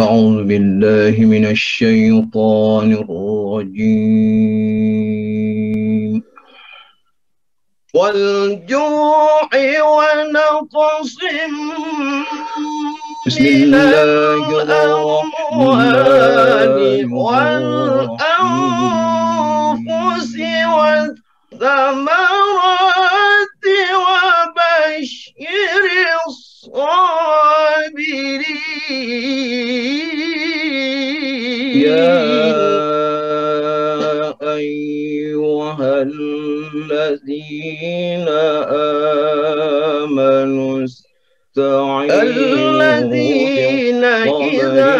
أعوذ بالله من الشيطان الرجيم والجوع ونقص بسم الله الرحمن والأنفس والثمرات وبشر الصابرين يا أيها الذين آمنوا الذين إذا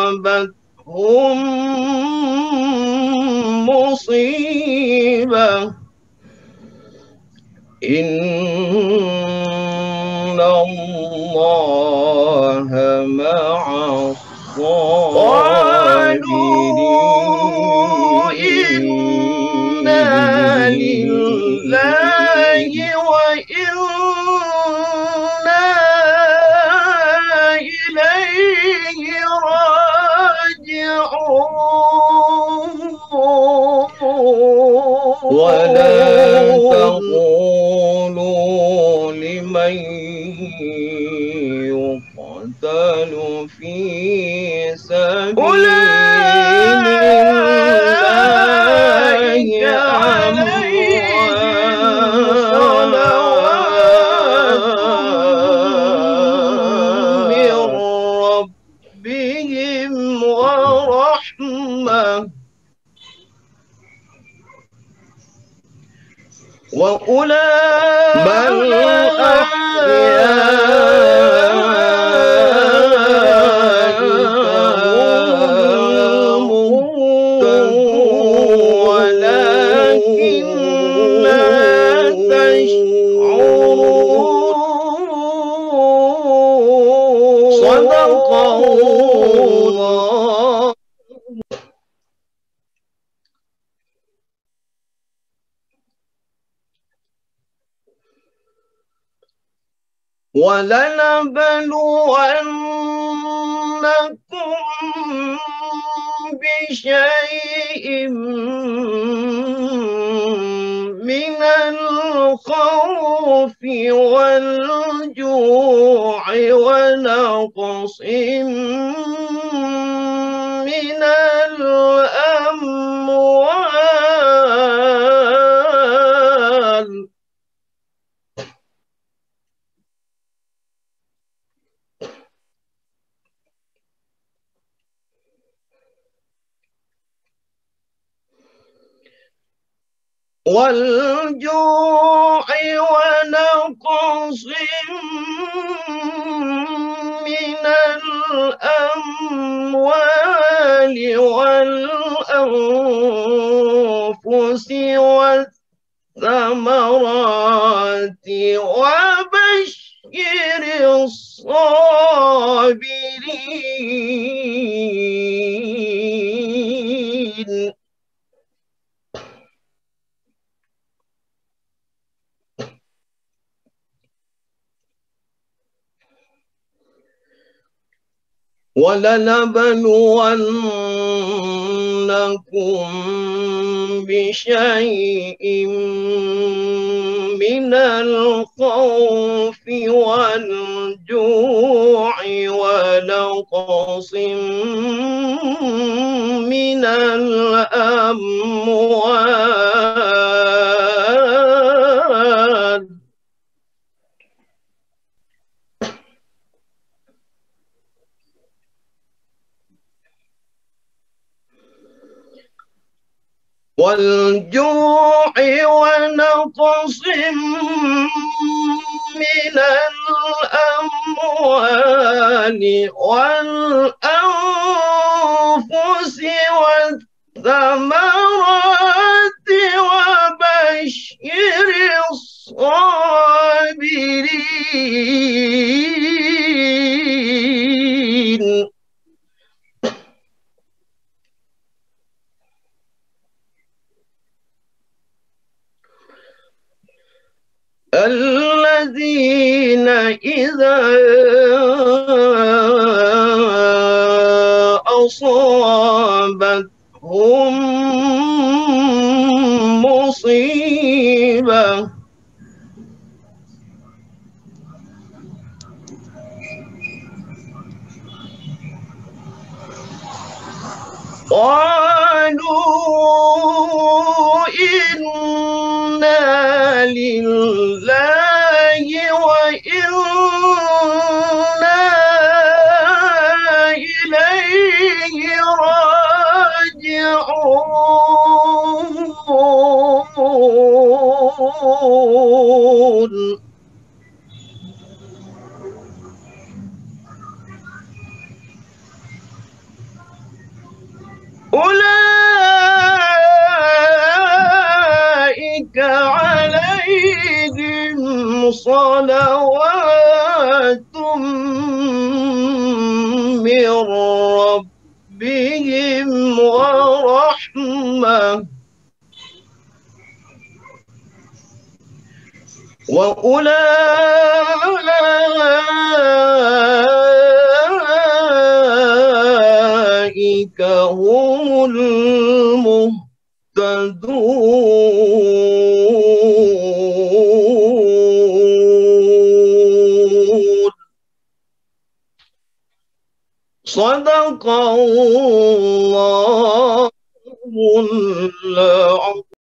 أصابتهم مصيبة إن الله مع الصابرين إنا لله وإنا إليه راجعون ولا تقولوا لمن يقتل في سبيل الله عليهم صلوات من ربهم ورحمة وأولئك بل أحياء ولكن لا تشعرون صدق الله. ولنبلونكم بشيء من الخوف والجوع ونقص من الأموال والجوع ونقص من الأموال والأنفس والثمرات وبشر الصابرين ولنبلونكم بشيء من الخوف والجوع ونقص من الأموال والجوع ونقص من الأموال والأنفس والثمرات وبشر الصابرين الذين الذين إذا أصابتهم مصيبة قالوا إنا لله وإنا إليه راجعون أولئك عليهم صلوات من ربهم ورحمة وأولئك هم المهتدون. صدق الله العظيم.